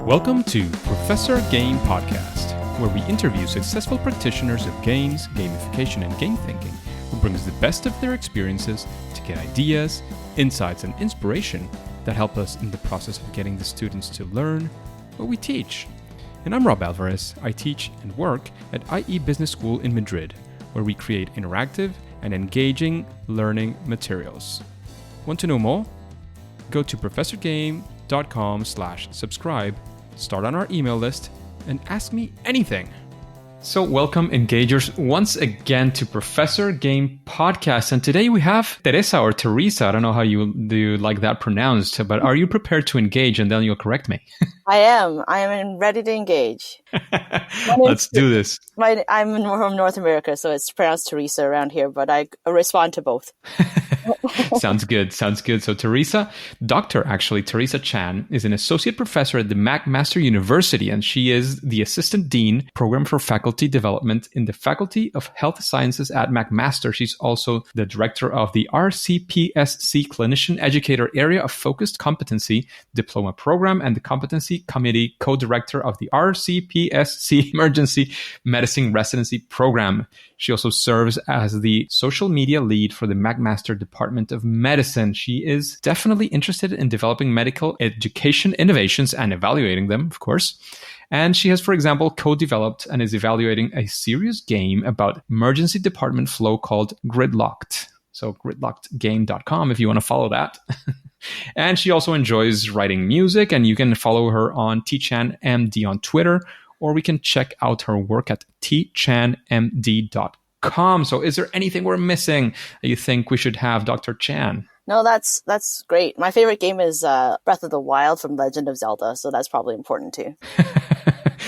Welcome to Professor Game Podcast, where we interview successful practitioners of games, gamification, and game thinking who brings the best of their experiences to get ideas, insights, and inspiration that help us in the process of getting the students to learn what we teach. And I'm Rob Alvarez. I teach and work at IE Business School in Madrid, where we create interactive and engaging learning materials. Want to know more? Go to professorgame.com/subscribe, start on our email list, and ask me anything. So welcome engagers once again to Professor Game Podcast. And today we have Teresa or Teresa. I don't know how you like that pronounced, but are you prepared to engage? And then you'll correct me. I am ready to engage. Let's do this. I'm from North America, so it's pronounced Teresa around here, but I respond to both. Sounds good. So Teresa Chan is an associate professor at the McMaster University, and she is the assistant dean, program for faculty development in the Faculty of Health Sciences at McMaster. She's also the director of the RCPSC Clinician Educator Area of Focused Competency Diploma Program and the Competency Committee co-director of the RCPSC Emergency Medicine Residency Program. She also serves as the social media lead for the McMaster Department of Medicine. She is definitely interested in developing medical education innovations and evaluating them, of course. And she has, for example, co-developed and is evaluating a serious game about emergency department flow called Gridlocked. So gridlockedgame.com if you want to follow that. And she also enjoys writing music, and you can follow her on tchanmd on Twitter, or we can check out her work at tchanmd.com. So is there anything we're missing that you think we should have, Dr. Chan? No, that's great. My favorite game is Breath of the Wild from Legend of Zelda, so that's probably important too.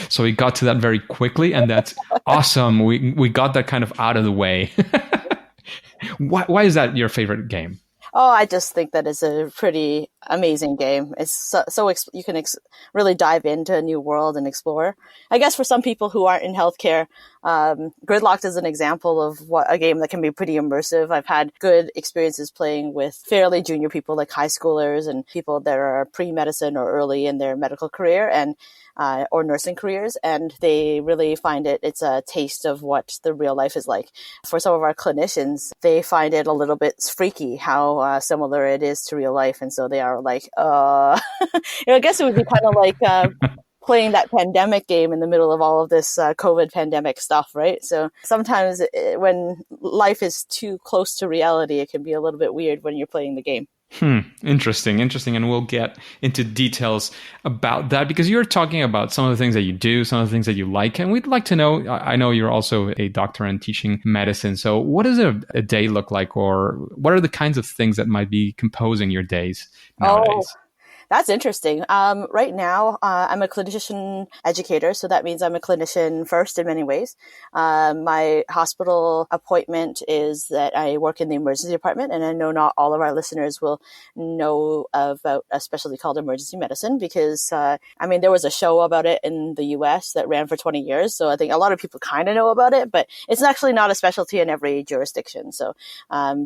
So we got to that very quickly, and that's awesome. We got that kind of out of the way. Why is that your favorite game? Oh, I just think that it's a pretty amazing game. It's you can really dive into a new world and explore. I guess for some people who aren't in healthcare, Gridlocked is an example of a game that can be pretty immersive. I've had good experiences playing with fairly junior people like high schoolers and people that are pre-medicine or early in their medical career and or nursing careers, and they really find it's a taste of what the real life is like. For some of our clinicians, they find it a little bit freaky how similar it is to real life, and so they are like, I guess it would be kind of like playing that pandemic game in the middle of all of this COVID pandemic stuff, right? So sometimes when life is too close to reality, it can be a little bit weird when you're playing the game. Interesting. And we'll get into details about that because you're talking about some of the things that you do, some of the things that you like. And we'd like to know, I know you're also a doctor and teaching medicine. So what does a day look like, or what are the kinds of things that might be composing your days nowadays? Oh. That's interesting. Right now, I'm a clinician educator, so that means I'm a clinician first in many ways. My hospital appointment is that I work in the emergency department, and I know not all of our listeners will know about a specialty called emergency medicine because, there was a show about it in the US that ran for 20 years, so I think a lot of people kind of know about it, but it's actually not a specialty in every jurisdiction. So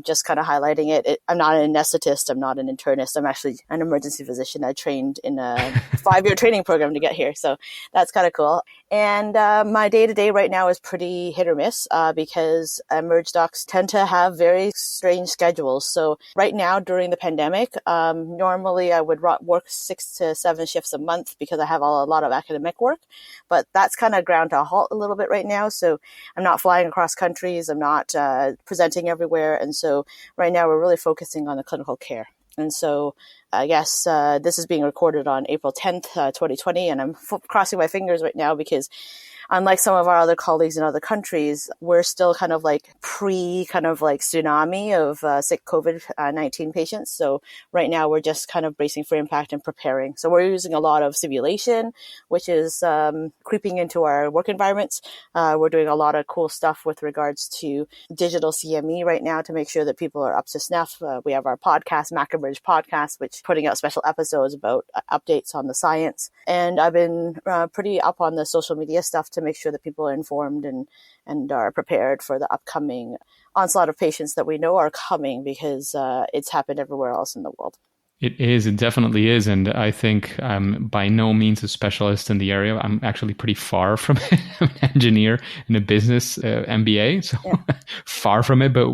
just kind of highlighting it. I'm not an anesthetist, I'm not an internist, I'm actually an emergency physician. I trained in a 5-year training program to get here. So that's kind of cool. And my day-to-day right now is pretty hit or miss because emerge docs tend to have very strange schedules. So right now during the pandemic, normally I would work 6 to 7 shifts a month because I have a lot of academic work. But that's kind of ground to a halt a little bit right now. So I'm not flying across countries. I'm not presenting everywhere. And so right now we're really focusing on the clinical care. And so I guess this is being recorded on April 10th, 2020, and I'm crossing my fingers right now because unlike some of our other colleagues in other countries, we're still kind of like tsunami of sick COVID-19 patients. So right now we're just kind of bracing for impact and preparing. So we're using a lot of simulation, which is creeping into our work environments. We're doing a lot of cool stuff with regards to digital CME right now to make sure that people are up to snuff. We have our podcast, MacAbridge Podcast, which is putting out special episodes about updates on the science. And I've been pretty up on the social media stuff to make sure that people are informed and are prepared for the upcoming onslaught of patients that we know are coming because it's happened everywhere else in the world. It is. It definitely is. And I think I'm by no means a specialist in the area. I'm actually pretty far from an engineer in a business MBA. So Yeah. far from it. But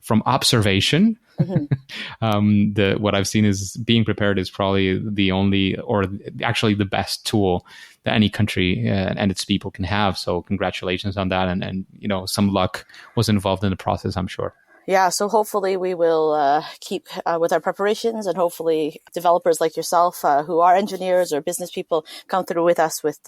from observation, Hmm. what I've seen is being prepared is probably the only, or actually the best tool that any country and its people can have. So congratulations on that. And, some luck was involved in the process, I'm sure. Yeah, so hopefully we will keep with our preparations, and hopefully developers like yourself who are engineers or business people come through with us with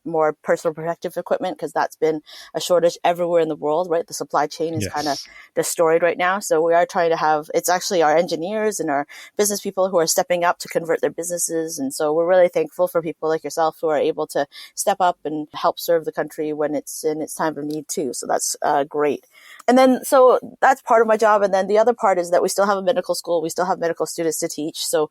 more personal protective equipment, because that's been a shortage everywhere in the world, right? The supply chain is kind of Yes. destroyed right now. So we are trying to have, it's actually our engineers and our business people who are stepping up to convert their businesses. And so we're really thankful for people like yourself who are able to step up and help serve the country when it's in its time of need too. So that's great. And then, so that's part of my job. And then the other part is that we still have a medical school. We still have medical students to teach. So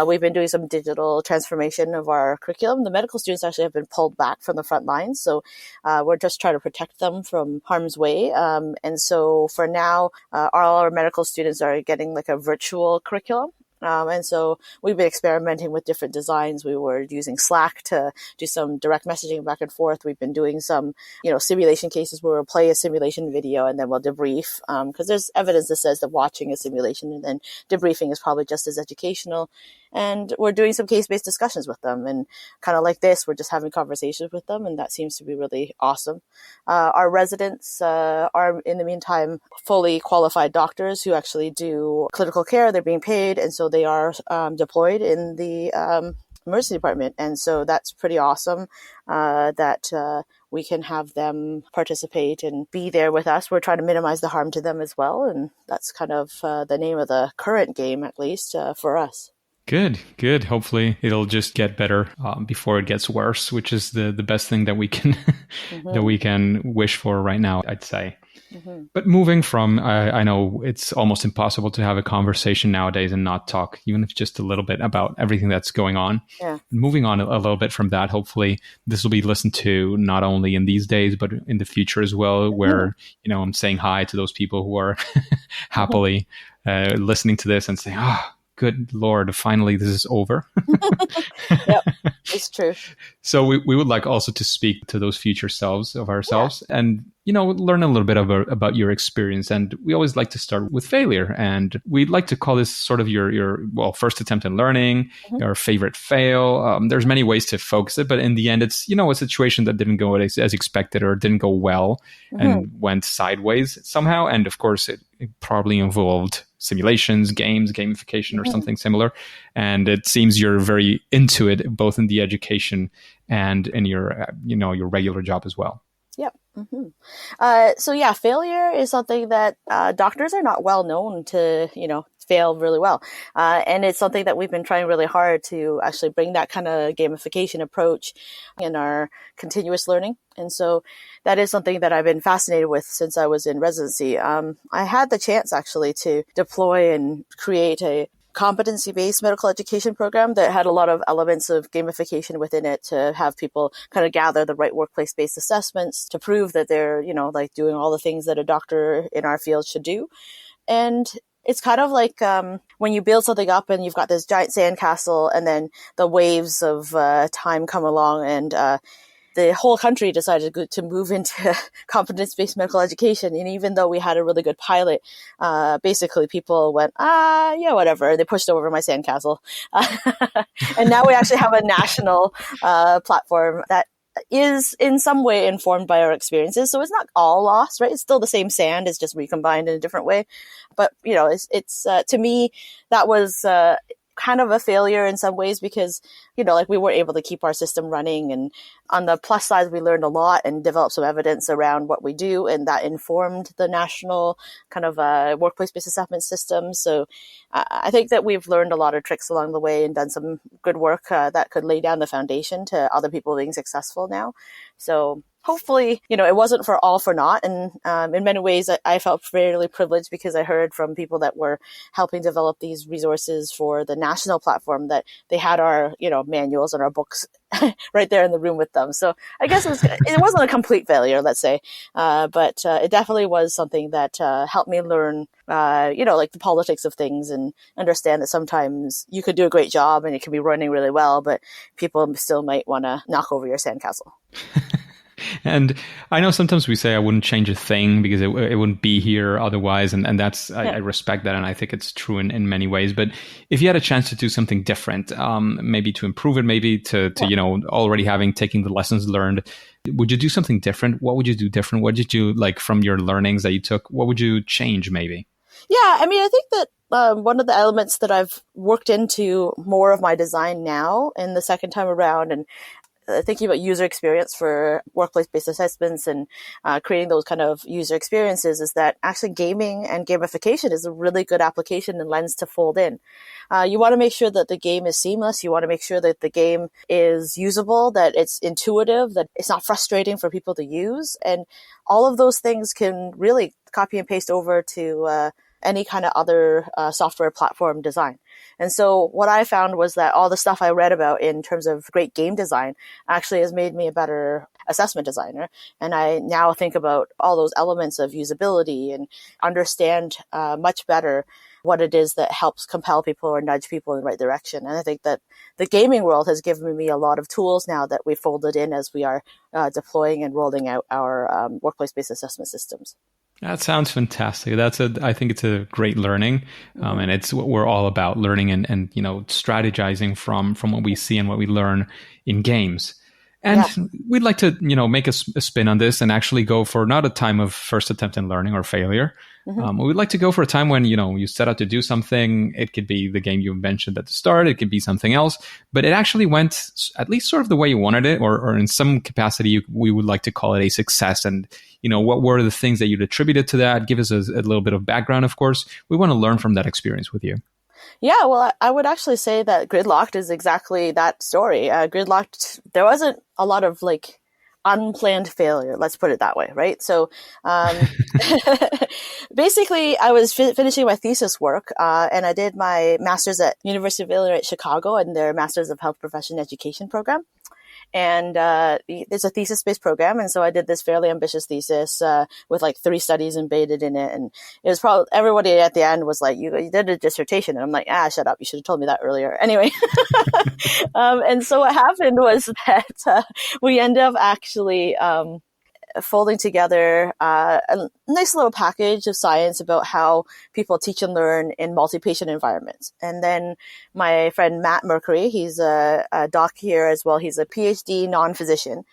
we've been doing some digital transformation of our curriculum. The medical students actually have been pulled back from the front lines. So we're just trying to protect them from harm's way. And so for now, all our medical students are getting like a virtual curriculum. And so we've been experimenting with different designs. We were using Slack to do some direct messaging back and forth. We've been doing some, simulation cases where we'll play a simulation video and then we'll debrief. Because there's evidence that says that watching a simulation and then debriefing is probably just as educational. And we're doing some case-based discussions with them. And kind of like this, we're just having conversations with them. And that seems to be really awesome. Our residents are, in the meantime, fully qualified doctors who actually do clinical care. They're being paid. And so they are deployed in the emergency department. And so that's pretty awesome that we can have them participate and be there with us. We're trying to minimize the harm to them as well. And that's kind of the name of the current game, at least for us. Good, good. Hopefully it'll just get better before it gets worse, which is the best thing that we can that Mm-hmm. we can wish for right now, I'd say. Mm-hmm. But moving from, I know it's almost impossible to have a conversation nowadays and not talk, even if just a little bit, about everything that's going on. Yeah. Moving on a little bit from that, hopefully this will be listened to not only in these days, but in the future as well, Mm-hmm. where, I'm saying hi to those people who are Mm-hmm. happily listening to this and saying, good Lord, finally this is over. Yep, it's true. So we would like also to speak to those future selves of Yeah. ourselves and, learn a little bit about your experience. And we always like to start with failure. And we'd like to call this sort of your first attempt in learning, Mm-hmm. your favorite fail. There's many ways to focus it, but in the end, it's, a situation that didn't go as expected or didn't go well Mm-hmm. and went sideways somehow. And of course, it probably involved simulations, games, gamification, or Mm-hmm. something similar. And it seems you're very into it, both in the education and in your, your regular job as well. Yep. Mm-hmm. So yeah, failure is something that doctors are not well known to, fail really well. And it's something that we've been trying really hard to actually bring that kind of gamification approach in our continuous learning. And so that is something that I've been fascinated with since I was in residency. I had the chance actually to deploy and create a competency-based medical education program that had a lot of elements of gamification within it to have people kind of gather the right workplace-based assessments to prove that they're, like doing all the things that a doctor in our field should do. And it's kind of like when you build something up and you've got this giant sandcastle and then the waves of time come along and the whole country decided to move into competence-based medical education. And even though we had a really good pilot, basically people went, yeah, whatever. They pushed over my sandcastle. And now we actually have a national platform that is in some way informed by our experiences. So it's not all lost, right? It's still the same sand. It's just recombined in a different way. But, it's to me, that was kind of a failure in some ways because, like we weren't able to keep our system running. And on the plus side, we learned a lot and developed some evidence around what we do. And that informed the national kind of workplace-based assessment system. So I think that we've learned a lot of tricks along the way and done some good work that could lay down the foundation to other people being successful now. So hopefully, it wasn't for all for naught. And in many ways, I felt fairly privileged because I heard from people that were helping develop these resources for the national platform that they had our, manuals and our books right there in the room with them. So I guess it wasn't a complete failure, let's say, but it definitely was something that helped me learn, like the politics of things and understand that sometimes you could do a great job and it can be running really well, but people still might want to knock over your sandcastle. And I know sometimes we say I wouldn't change a thing because it wouldn't be here otherwise. And that's, I respect that. And I think it's true in many ways. But if you had a chance to do something different, maybe to improve it, maybe to already taking the lessons learned, would you do something different? What would you do different? What did you like from your learnings that you took? What would you change maybe? Yeah, I mean, I think that one of the elements that I've worked into more of my design now in the second time around, and thinking about user experience for workplace-based assessments and creating those kind of user experiences, is that actually gaming and gamification is a really good application and lens to fold in. You want to make sure that the game is seamless. You want to make sure that the game is usable, that it's intuitive, that it's not frustrating for people to use. And all of those things can really copy and paste over to any kind of other software platform design. And so what I found was that all the stuff I read about in terms of great game design actually has made me a better assessment designer. And I now think about all those elements of usability and understand much better what it is that helps compel people or nudge people in the right direction. And I think that the gaming world has given me a lot of tools now that we folded in as we are deploying and rolling out our workplace-based assessment systems. That sounds fantastic. I think it's a great learning, and it's what we're all about, learning and strategizing from what we see and what we learn in games. And we'd like to make a spin on this and actually go for not a time of first attempt in learning or failure. We'd like to go for a time when you set out to do something. It could be the game you mentioned at the start. It could be something else, but it actually went at least sort of the way you wanted it, or in some capacity we would like to call it a success. And what were the things that you'd attributed to that? Give us a little bit of background. Of course, we want to learn from that experience with you. Yeah, well, I would actually say that Gridlocked is exactly that story. Gridlocked, there wasn't a lot of unplanned failure, let's put it that way, right? So basically, I was finishing my thesis work, and I did my master's at University of Illinois at Chicago and their Master's of Health Profession Education program. And it's a thesis-based program, and so I did this fairly ambitious thesis with 3 studies embedded in it, and it was probably everybody at the end was like, "You did a dissertation," and I'm like, shut up! You should have told me that earlier." Anyway, and so what happened was that we ended up actually folding together a nice little package of science about how people teach and learn in multi-patient environments. And then my friend Matt Mercury, he's a doc here as well. He's a PhD non-physician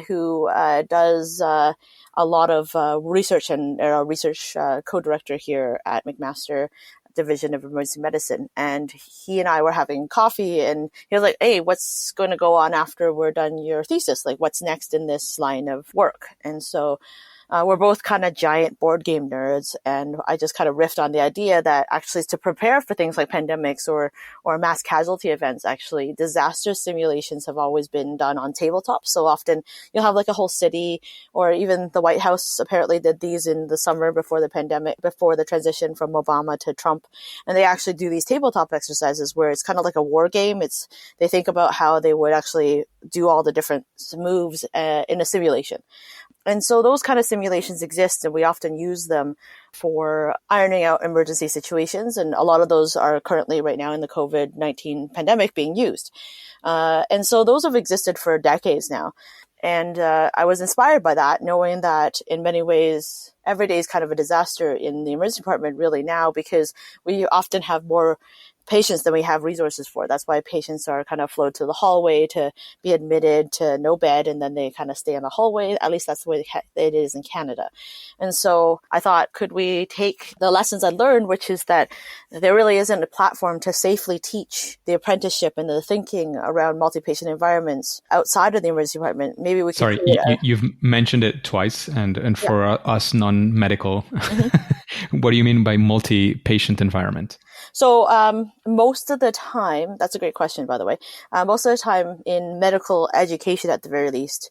who does a lot of research and research co-director here at McMaster Division of Emergency Medicine. And he and I were having coffee, and he was like, "Hey, what's going to go on after we're done your thesis? What's next in this line of work?" And so we're both kind of giant board game nerds, and I just kind of riffed on the idea that actually to prepare for things like pandemics or mass casualty events, actually disaster simulations have always been done on tabletops. So often you'll have a whole city, or even the White House apparently did these in the summer before the pandemic, before the transition from Obama to Trump. And they actually do these tabletop exercises where it's kind of like a war game. They think about how they would actually do all the different moves in a simulation. And so those kind of simulations exist, and we often use them for ironing out emergency situations. And a lot of those are currently right now in the COVID-19 pandemic being used. And so those have existed for decades now. And I was inspired by that, knowing that in many ways, every day is kind of a disaster in the emergency department really now, because we often have more patients than we have resources for. That's why patients are kind of flowed to the hallway to be admitted to no bed, and then they kind of stay in the hallway. At least that's the way it is in Canada. And so I thought, could we take the lessons I learned, which is that there really isn't a platform to safely teach the apprenticeship and the thinking around multi-patient environments outside of the emergency department. Maybe we could. Sorry, you've mentioned it twice, and for us non-medical, what do you mean by multi-patient environment? So most of the time, that's a great question, by the way. Most of the time in medical education, at the very least,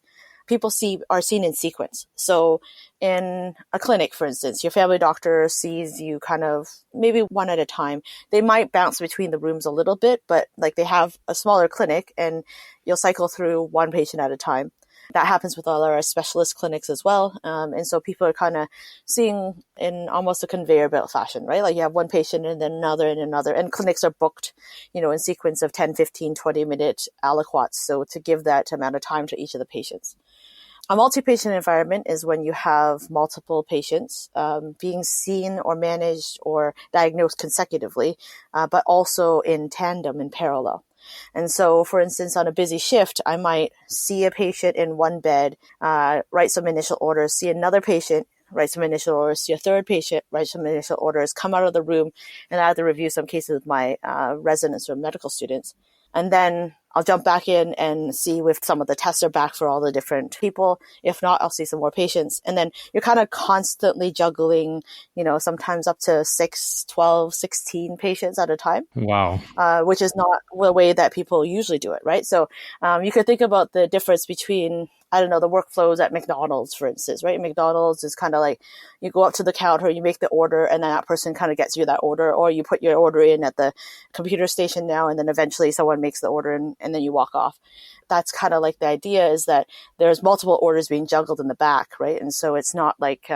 people are seen in sequence. So in a clinic, for instance, your family doctor sees you kind of maybe one at a time. They might bounce between the rooms a little bit, but like they have a smaller clinic and you'll cycle through one patient at a time. That happens with all our specialist clinics as well. And so people are kind of seeing in almost a conveyor belt fashion, right? Like you have one patient and then another and another, and clinics are booked, in sequence of 10, 15, 20-minute aliquots. So to give that amount of time to each of the patients. A multi-patient environment is when you have multiple patients being seen or managed or diagnosed consecutively, but also in tandem, in parallel. And so, for instance, on a busy shift, I might see a patient in one bed, write some initial orders, see another patient, write some initial orders, see a third patient, write some initial orders, come out of the room, and I have to review some cases with my residents or medical students. And then I'll jump back in and see if some of the tests are back for all the different people. If not, I'll see some more patients. And then you're kind of constantly juggling, sometimes up to 6, 12, 16 patients at a time. Wow. Which is not the way that people usually do it, right? So you could think about the difference between, I don't know, the workflows at McDonald's, for instance, right? McDonald's is kind of like you go up to the counter, you make the order, and then that person kind of gets you that order, or you put your order in at the computer station now, and then eventually someone makes the order and then you walk off. That's kind of like the idea, is that there's multiple orders being juggled in the back, right? And so it's not like,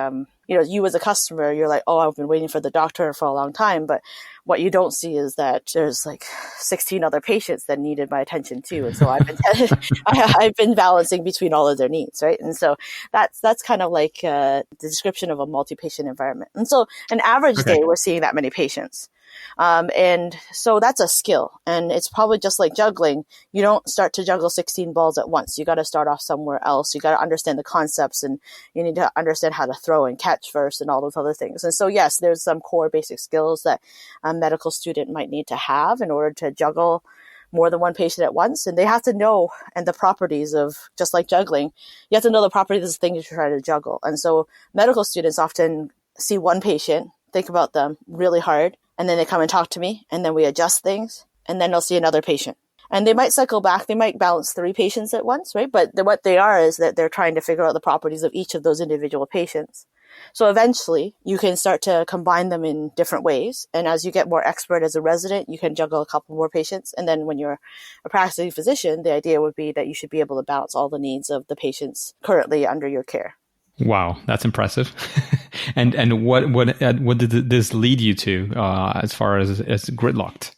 you as a customer, you're like, oh, I've been waiting for the doctor for a long time. But what you don't see is that there's like 16 other patients that needed my attention too. And so I've been balancing between all of their needs, right? And so that's kind of like the description of a multi-patient environment. And so an average day, we're seeing that many patients. And so that's a skill, and it's probably just like juggling. You don't start to juggle 16 balls at once. You got to start off somewhere else. You got to understand the concepts, and you need to understand how to throw and catch first and all those other things. And so, yes, there's some core basic skills that a medical student might need to have in order to juggle more than one patient at once. And they have to know, and the properties of, just like juggling, you have to know the properties of the thing you're trying to juggle. And so medical students often see one patient, think about them really hard, and then they come and talk to me, and then we adjust things, and then they'll see another patient. And they might cycle back, they might balance 3 patients at once, right? But what they are is that they're trying to figure out the properties of each of those individual patients. So eventually, you can start to combine them in different ways. And as you get more expert as a resident, you can juggle a couple more patients. And then when you're a practicing physician, the idea would be that you should be able to balance all the needs of the patients currently under your care. Wow, that's impressive. And what did this lead you to as far as gridlocked?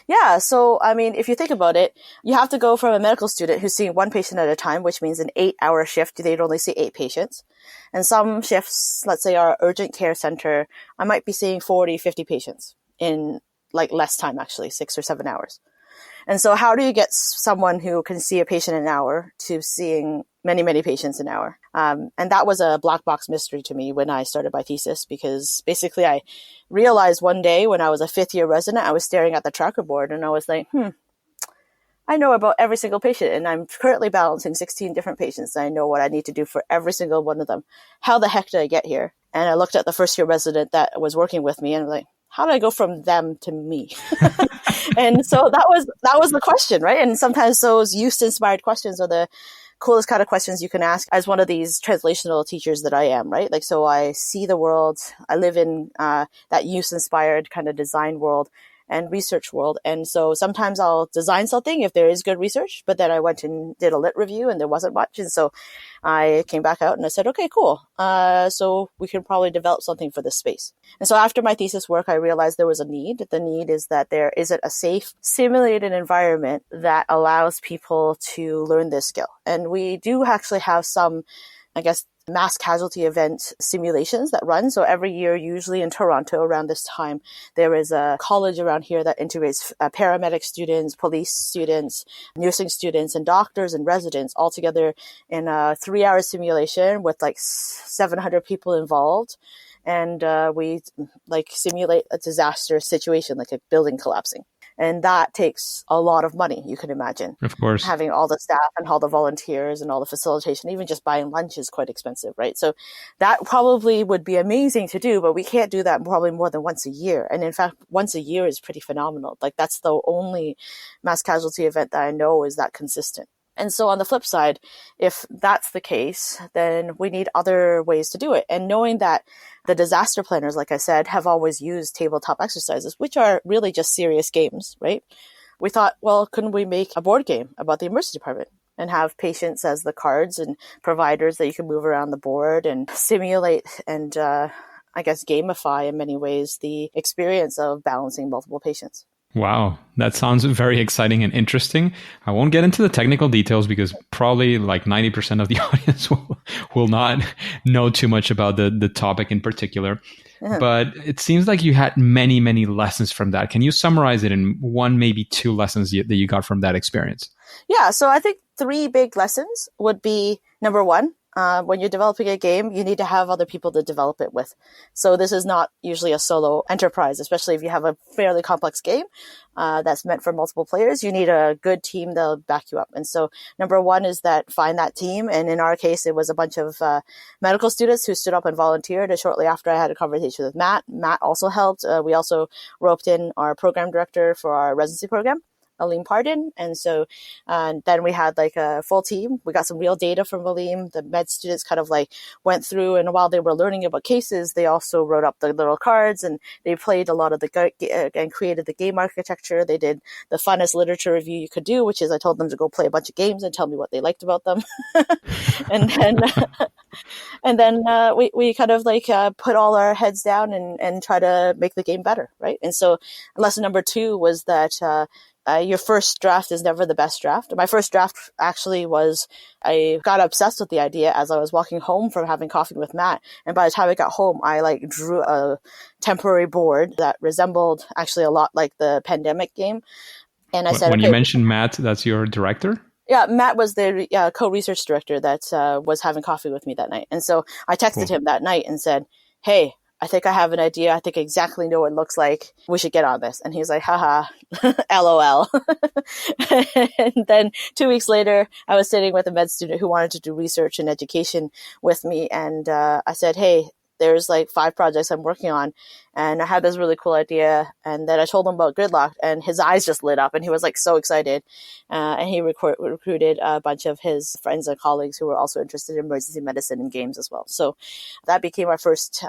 Yeah. So, I mean, if you think about it, you have to go from a medical student who's seeing one patient at a time, which means an 8-hour shift, they'd only see 8 patients. And some shifts, let's say our urgent care center, I might be seeing 40, 50 patients in like less time, actually, 6 or 7 hours. And so how do you get someone who can see a patient an hour to seeing many, many patients an hour? And that was a black box mystery to me when I started my thesis, because basically I realized one day when I was a 5th-year resident, I was staring at the tracker board and I was like, I know about every single patient, and I'm currently balancing 16 different patients. And I know what I need to do for every single one of them. How the heck did I get here? And I looked at the first-year resident that was working with me and I'm like, how do I go from them to me? And so that was the question, right? And sometimes those use-inspired questions are the coolest kind of questions you can ask as one of these translational teachers that I am, right? Like, so I see the world, I live in that use-inspired kind of design world and research world. And so sometimes I'll design something if there is good research, but then I went and did a lit review and there wasn't much. And so I came back out and I said, okay, cool. So we can probably develop something for this space. And so after my thesis work, I realized there was a need. The need is that there isn't a safe, simulated environment that allows people to learn this skill. And we do actually have some, I guess, mass casualty event simulations that run. So every year, usually in Toronto around this time, there is a college around here that integrates paramedic students, police students, nursing students, and doctors and residents all together in a 3-hour simulation with like 700 people involved. And we like simulate a disaster situation, like a building collapsing. And that takes a lot of money, you can imagine. Of course. Having all the staff and all the volunteers and all the facilitation, even just buying lunch is quite expensive, right? So that probably would be amazing to do, but we can't do that probably more than once a year. And in fact, once a year is pretty phenomenal. Like that's the only mass casualty event that I know is that consistent. And so on the flip side, if that's the case, then we need other ways to do it. And knowing that the disaster planners, like I said, have always used tabletop exercises, which are really just serious games, right? We thought, well, couldn't we make a board game about the emergency department and have patients as the cards and providers that you can move around the board and simulate and, I guess, gamify in many ways the experience of balancing multiple patients. Wow, that sounds very exciting and interesting. I won't get into the technical details because probably like 90% of the audience will not know too much about the topic in particular. Uh-huh. But it seems like you had many, many lessons from that. Can you summarize it in one, maybe two lessons that you got from that experience? Yeah, so I think 3 big lessons would be, number 1, when you're developing a game, you need to have other people to develop it with. So this is not usually a solo enterprise, especially if you have a fairly complex game that's meant for multiple players. You need a good team that'll back you up. And so number 1 is that find that team. And in our case, it was a bunch of medical students who stood up and volunteered. And shortly after, I had a conversation with Matt. Matt also helped. We also roped in our program director for our residency program, Aleem Pardon. And so then we had like a full team. We got some real data from Aleem. The med students kind of like went through, and while they were learning about cases, they also wrote up the little cards, and they played a lot of and created the game architecture. They did the funnest literature review you could do, which is I told them to go play a bunch of games and tell me what they liked about them. and then we kind of like put all our heads down and try to make the game better, right? And so lesson number 2 was that your first draft is never the best draft. My first draft actually was, I got obsessed with the idea as I was walking home from having coffee with Matt. And by the time I got home, I like drew a temporary board that resembled actually a lot like the pandemic game. And I said, when you mentioned Matt, that's your director? Yeah, Matt was the co-research director that was having coffee with me that night. And so I texted him that night and said, hey, I think I have an idea. I think I exactly know what it looks like. We should get on this. And he's like, haha, LOL. And then 2 weeks later, I was sitting with a med student who wanted to do research and education with me. And I said, hey, there's like 5 projects I'm working on, and I had this really cool idea. And then I told him about Gridlock, and his eyes just lit up, and he was like so excited. And he recruited a bunch of his friends and colleagues who were also interested in emergency medicine and games as well. So that became our first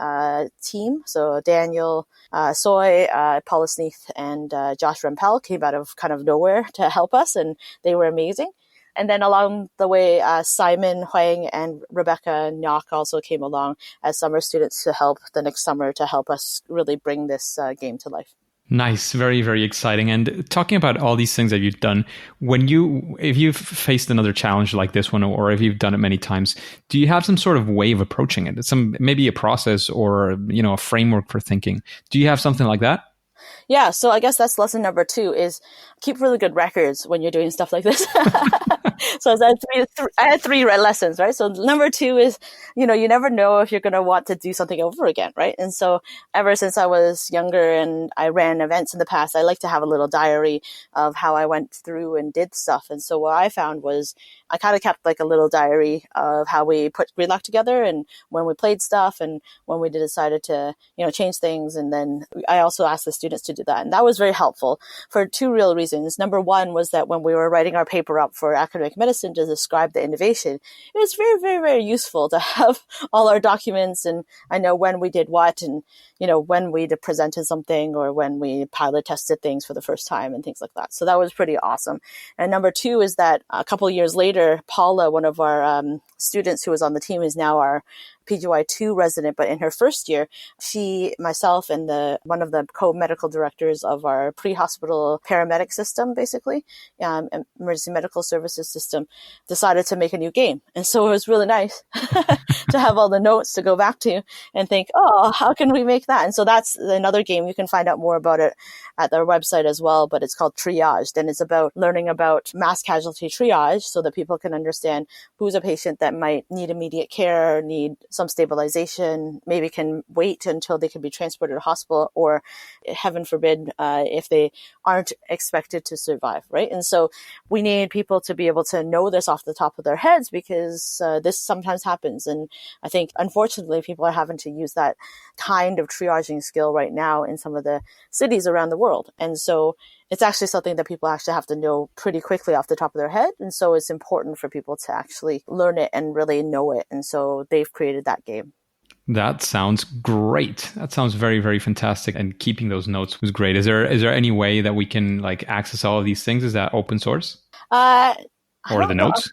team. So Daniel Soy, Paula Sneath, and Josh Rempel came out of kind of nowhere to help us, and they were amazing. And then along the way, Simon Huang and Rebecca Nyok also came along as summer students to help the next summer to help us really bring this game to life. Nice. Very, very exciting. And talking about all these things that you've done, if you've faced another challenge like this one, or if you've done it many times, do you have some sort of way of approaching it? Maybe a process or, a framework for thinking. Do you have something like that? Yeah, so I guess that's lesson number 2 is keep really good records when you're doing stuff like this. So I had 3 lessons, right? So number 2 is, you never know if you're going to want to do something over again, right? And so ever since I was younger and I ran events in the past, I like to have a little diary of how I went through and did stuff. And so what I found was I kind of kept like a little diary of how we put Gridlock together and when we played stuff and when we decided to, change things. And then I also asked the students to do that. And that was very helpful for 2 real reasons. Number 1 was that when we were writing our paper up for academic medicine to describe the innovation, it was very, very, very useful to have all our documents, and I know when we did what, and when we presented something or when we pilot tested things for the first time and things like that. So that was pretty awesome. And number 2 is that a couple of years later, Paula, one of our students who was on the team, is now our PGY2 resident, but in her first year, she, myself, and one of the co-medical directors of our pre-hospital paramedic system, basically, emergency medical services system, decided to make a new game. And so it was really nice to have all the notes to go back to and think, oh, how can we make that? And so that's another game. You can find out more about it at their website as well, but it's called Triaged, and it's about learning about mass casualty triage so that people can understand who's a patient that might need immediate care, need some stabilization, maybe can wait until they can be transported to hospital, or heaven forbid, if they aren't expected to survive, right? And so we need people to be able to know this off the top of their heads because this sometimes happens. And I think, unfortunately, people are having to use that kind of triaging skill right now in some of the cities around the world. And so it's actually something that people actually have to know pretty quickly off the top of their head. And so it's important for people to actually learn it and really know it. And so they've created that game. That sounds great. That sounds very, very fantastic. And keeping those notes was great. Is there any way that we can like access all of these things? Is that open source? Or the notes?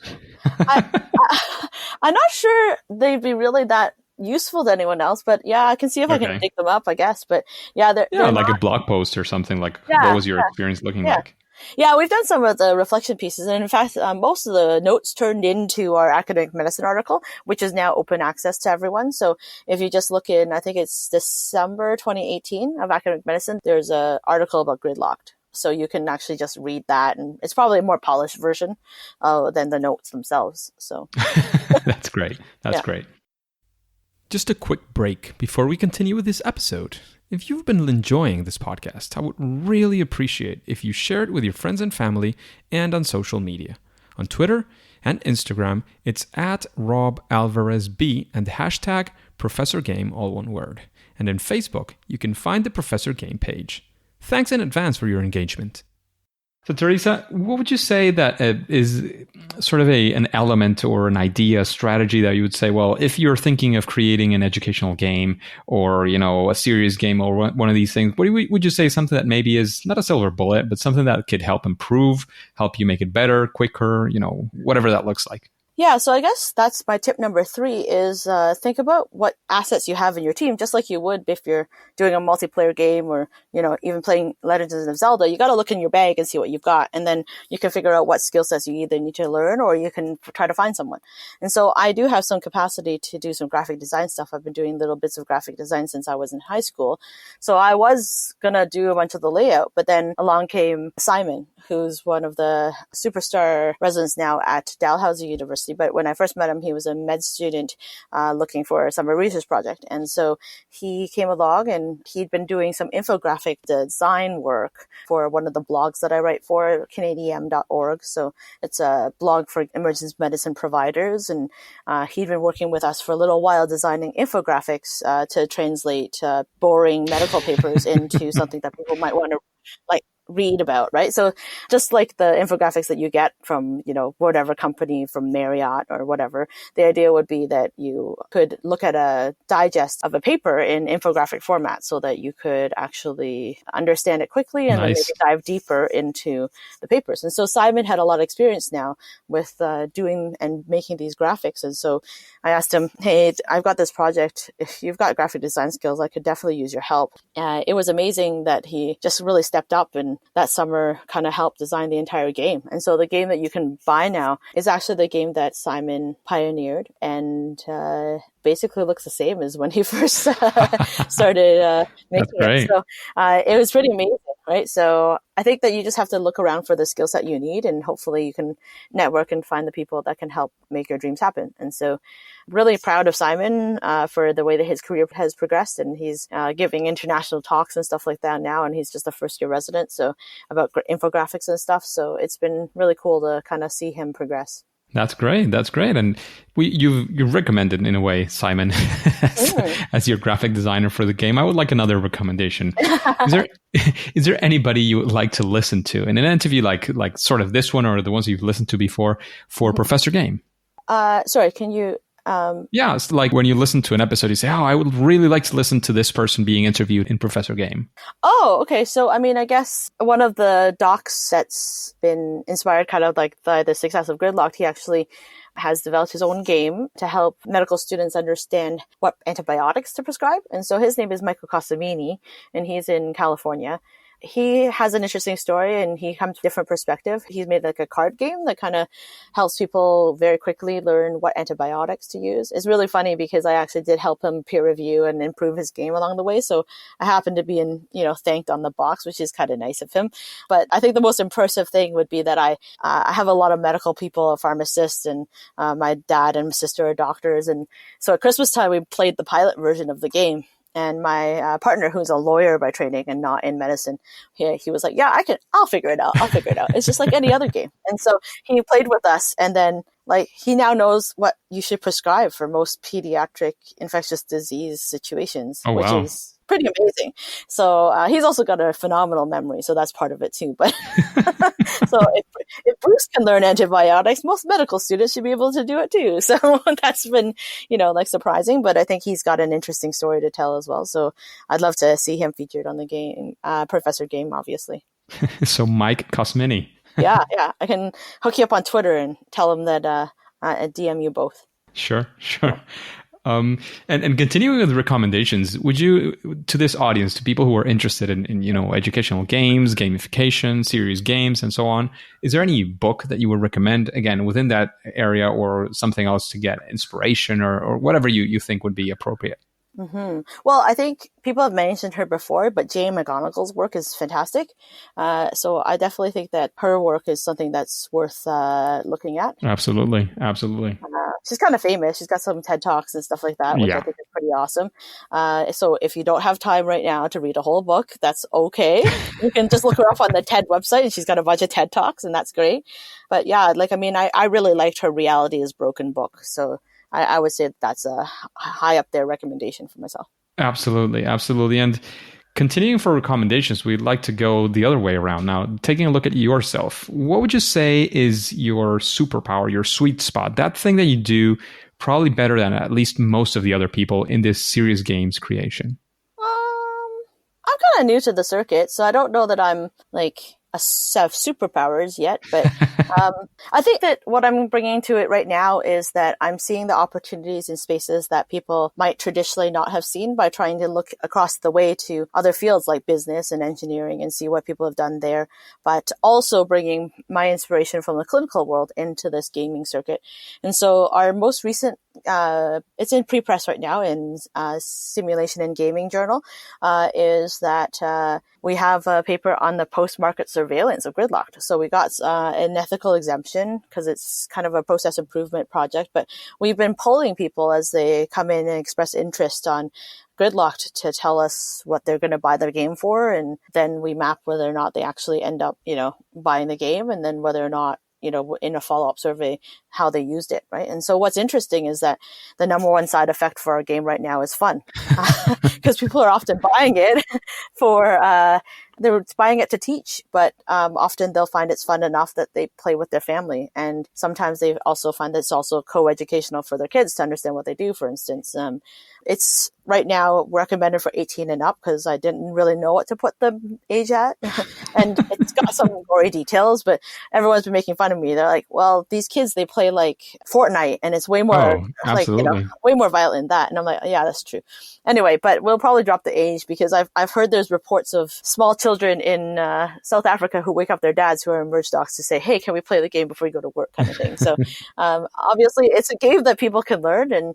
I'm not sure they'd be really that useful to anyone else, but yeah, I can see if I can dig them up, I guess. But yeah, they're like not, a blog post or something. Like, what was your experience looking like? Yeah, we've done some of the reflection pieces. And in fact, most of the notes turned into our academic medicine article, which is now open access to everyone. So if you just look in, I think it's December 2018 of academic medicine, there's an article about gridlocked. So you can actually just read that. And it's probably a more polished version than the notes themselves. So That's great. That's great. Just a quick break before we continue with this episode. If you've been enjoying this podcast, I would really appreciate if you share it with your friends and family and on social media. On Twitter and Instagram, it's at RobAlvarezB and the hashtag ProfessorGame, all one word. And in Facebook, you can find the Professor Game page. Thanks in advance for your engagement. So, Teresa, what would you say that is sort of an element or an idea, strategy that you would say, well, if you're thinking of creating an educational game or, a serious game or one of these things, what would you say something that maybe is not a silver bullet, but something that could help improve, help you make it better, quicker, whatever that looks like? Yeah, so I guess that's my tip number 3 is think about what assets you have in your team, just like you would if you're doing a multiplayer game or, even playing Legends of Zelda. You got to look in your bag and see what you've got. And then you can figure out what skill sets you either need to learn or you can try to find someone. And so I do have some capacity to do some graphic design stuff. I've been doing little bits of graphic design since I was in high school. So I was going to do a bunch of the layout, but then along came Simon, who's one of the superstar residents now at Dalhousie University. But when I first met him, he was a med student looking for a summer research project. And so he came along and he'd been doing some infographic design work for one of the blogs that I write for, canadian.org. So it's a blog for emergency medicine providers. And he'd been working with us for a little while designing infographics to translate boring medical papers into something that people might want to read about, right? So just like the infographics that you get from, whatever company, from Marriott or whatever, the idea would be that you could look at a digest of a paper in infographic format so that you could actually understand it quickly and then maybe dive deeper into the papers. And so Simon had a lot of experience now with doing and making these graphics. And so I asked him, hey, I've got this project. If you've got graphic design skills, I could definitely use your help. It was amazing that he just really stepped up and that summer kind of helped design the entire game. And so the game that you can buy now is actually the game that Simon pioneered and basically looks the same as when he first started making it. So it was pretty amazing, right? So I think that you just have to look around for the skill set you need and hopefully you can network and find the people that can help make your dreams happen. And so really proud of Simon for the way that his career has progressed, and he's giving international talks and stuff like that now, and he's just a first-year resident, so about infographics and stuff. So it's been really cool to kind of see him progress. That's great. That's great. And you recommended in a way Simon as your graphic designer for the game. I would like another recommendation. Is there anybody you would like to listen to in an interview like sort of this one or the ones you've listened to before for Professor Game? Sorry, can you? Yeah, it's like when you listen to an episode, you say, "Oh, I would really like to listen to this person being interviewed in Professor Game." Oh, okay. So, I guess one of the docs that's been inspired kind of like by the success of Gridlocked, he actually has developed his own game to help medical students understand what antibiotics to prescribe. And so his name is Michael Cosamini, and he's in California. He has an interesting story and he comes from a different perspective. He's made like a card game that kind of helps people very quickly learn what antibiotics to use. It's really funny because I actually did help him peer review and improve his game along the way. So I happened to be thanked on the box, which is kind of nice of him. But I think the most impressive thing would be that I have a lot of medical people, pharmacists, and my dad and sister are doctors. And so at Christmas time, we played the pilot version of the game. And my partner, who's a lawyer by training and not in medicine, he was like, yeah, I'll figure it out. It's just like any other game. And so he played with us. And then he now knows what you should prescribe for most pediatric infectious disease situations, which is pretty amazing. So he's also got a phenomenal memory, so that's part of it too. But so if Bruce can learn antibiotics, most medical students should be able to do it too. So that's been, like surprising, but I think he's got an interesting story to tell as well. So I'd love to see him featured on the game, Professor Game, obviously. So Mike Cosmini. Yeah. I can hook you up on Twitter and tell him that I DM you both. Sure. And continuing with recommendations, would you, to this audience, to people who are interested in educational games, gamification, serious games, and so on, is there any book that you would recommend, again, within that area, or something else to get inspiration or whatever you think would be appropriate? Mm-hmm. Well, I think people have mentioned her before, but Jane McGonigal's work is fantastic. So I definitely think that her work is something that's worth looking at. Absolutely. She's kind of famous. She's got some TED Talks and stuff like that, which I think is pretty awesome. So if you don't have time right now to read a whole book, that's okay. You can just look her up on the TED website, and she's got a bunch of TED Talks, and that's great. But yeah, I really liked her Reality is Broken book. So I would say that's a high up there recommendation for myself. Absolutely. And continuing for recommendations, we'd like to go the other way around now. Taking a look at yourself, what would you say is your superpower, your sweet spot, that thing that you do probably better than at least most of the other people in this serious games creation? I'm kind of new to the circuit, so I don't know that I'm like have superpowers yet, but I think that what I'm bringing to it right now is that I'm seeing the opportunities in spaces that people might traditionally not have seen by trying to look across the way to other fields like business and engineering and see what people have done there, but also bringing my inspiration from the clinical world into this gaming circuit. And so our most recent it's in pre-press right now in Simulation and Gaming Journal, is that we have a paper on the post-market surveillance of Gridlocked. So we got an ethical exemption because it's kind of a process improvement project, but we've been polling people as they come in and express interest on Gridlocked to tell us what they're going to buy their game for, and then we map whether or not they actually end up, buying the game, and then whether or not, in a follow-up survey, how they used it, right? And so what's interesting is that the number one side effect for our game right now is fun, because people are often buying it they're buying it to teach, but often they'll find it's fun enough that they play with their family. And sometimes they also find that it's also co-educational for their kids to understand what they do, for instance. It's right now recommended for 18 and up because I didn't really know what to put the age at. And it's got some gory details, but everyone's been making fun of me. They're like, well, these kids, they play like Fortnite and it's way more way more violent than that. And I'm like, yeah, that's true. Anyway, but we'll probably drop the age because I've heard there's reports of small children in South Africa who wake up their dads who are merge docs to say, hey, can we play the game before we go to work, kind of thing. So obviously it's a game that people can learn, and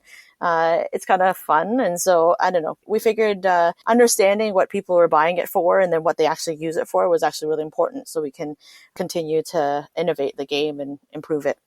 it's kind of fun. And so I don't know, we figured understanding what people were buying it for and then what they actually use it for was actually really important, so we can continue to innovate the game and improve it.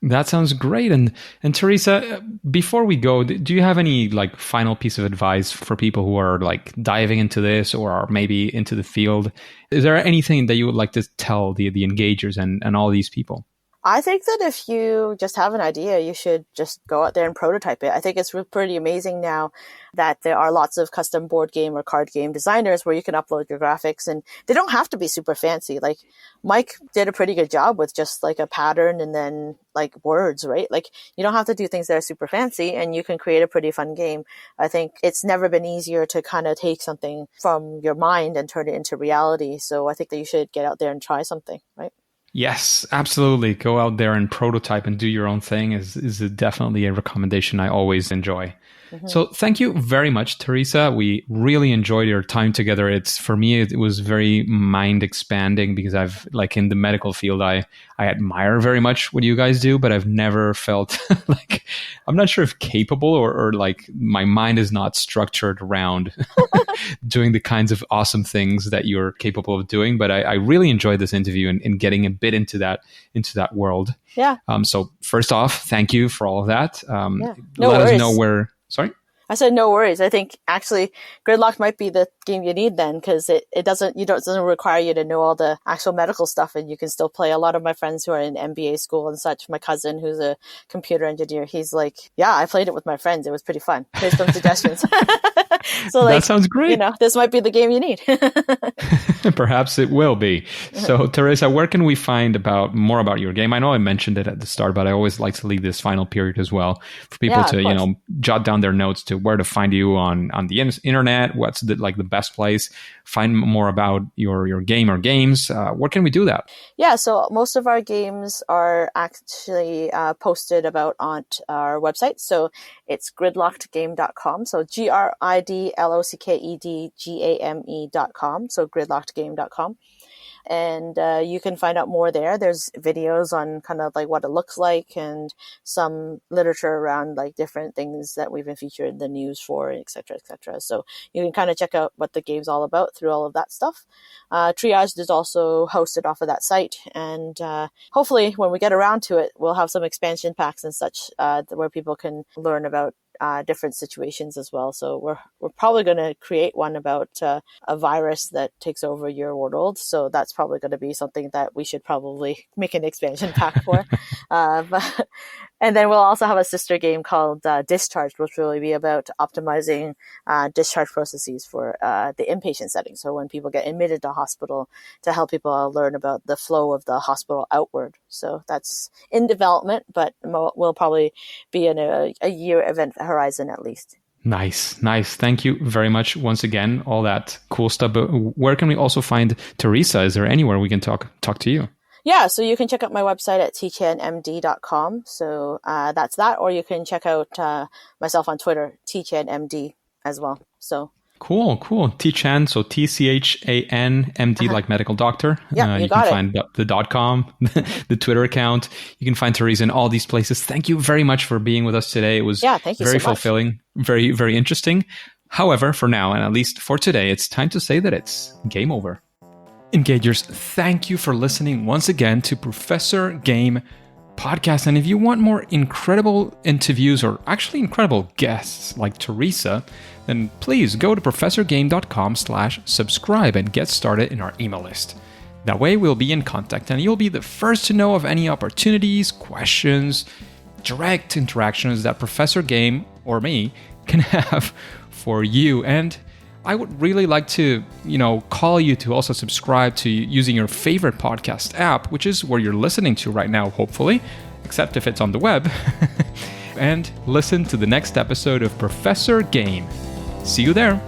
That sounds great. And Teresa, before we go, do you have any like final piece of advice for people who are like diving into this or are maybe into the field? Is there anything that you would like to tell the engagers and all these people? I think that if you just have an idea, you should just go out there and prototype it. I think it's pretty amazing now that there are lots of custom board game or card game designers where you can upload your graphics, and they don't have to be super fancy. Like Mike did a pretty good job with just like a pattern and then like words, right? Like you don't have to do things that are super fancy, and you can create a pretty fun game. I think it's never been easier to kind of take something from your mind and turn it into reality. So I think that you should get out there and try something, right? Yes, absolutely. Go out there and prototype and do your own thing is definitely a recommendation I always enjoy. Mm-hmm. So thank you very much, Teresa. We really enjoyed your time together. For me, it was very mind expanding because I've like in the medical field, I admire very much what you guys do, but I've never felt like, I'm not sure if capable or like my mind is not structured around doing the kinds of awesome things that you're capable of doing. But I really enjoyed this interview and getting a bit into that world. Yeah. So first off, thank you for all of that. No let worries. us know where. Sorry? I said no worries. I think actually Gridlocked might be the game you need then, because it doesn't require you to know all the actual medical stuff, and you can still play. A lot of my friends who are in MBA school and such, my cousin who's a computer engineer, he's like, yeah, I played it with my friends. It was pretty fun. Here's some suggestions. So That sounds great. this might be the game you need. Perhaps it will be. So, Teresa, where can we find more about your game? I know I mentioned it at the start, but I always like to leave this final period as well for people to, jot down their notes to where to find you on the internet. What's the best place? Find more about your game or games. Where can we do that? Yeah, so most of our games are actually posted about on our website. So it's gridlockedgame.com. So gridlockedgame.com. So gridlockedgame.com. And you can find out more there. There's videos on kind of like what it looks like and some literature around like different things that we've been featured in the news for, et cetera, et cetera. So you can kind of check out what the game's all about through all of that stuff. Triage is also hosted off of that site. And hopefully when we get around to it, we'll have some expansion packs and such where people can learn about different situations as well. So we're probably going to create one about a virus that takes over your world. So that's probably going to be something that we should probably make an expansion pack for. And then we'll also have a sister game called Discharge, which will really be about optimizing discharge processes for the inpatient setting. So when people get admitted to hospital, to help people learn about the flow of the hospital outward. So that's in development, but will probably be in a year event horizon at least. Nice. Thank you very much once again. All that cool stuff. But where can we also find Teresa? Is there anywhere we can talk to you? Yeah, so you can check out my website at tchanmd.com. So that's that. Or you can check out myself on Twitter, tchanmd as well. So Cool. T-Chan, so TCHANMD, like medical doctor. Yeah, you can find the .com, the Twitter account. You can find Teresa in all these places. Thank you very much for being with us today. It was very fulfilling, very, very interesting. However, for now, and at least for today, it's time to say that it's game over. Engagers, thank you for listening once again to Professor Game Podcast. And if you want more incredible interviews or actually incredible guests like Teresa, then please go to professorgame.com/subscribe and get started in our email list. That way we'll be in contact and you'll be the first to know of any opportunities, questions, direct interactions that Professor Game or me can have for you. And I would really like to, call you to also subscribe to using your favorite podcast app, which is where you're listening to right now, hopefully, except if it's on the web, and listen to the next episode of Professor Game. See you there.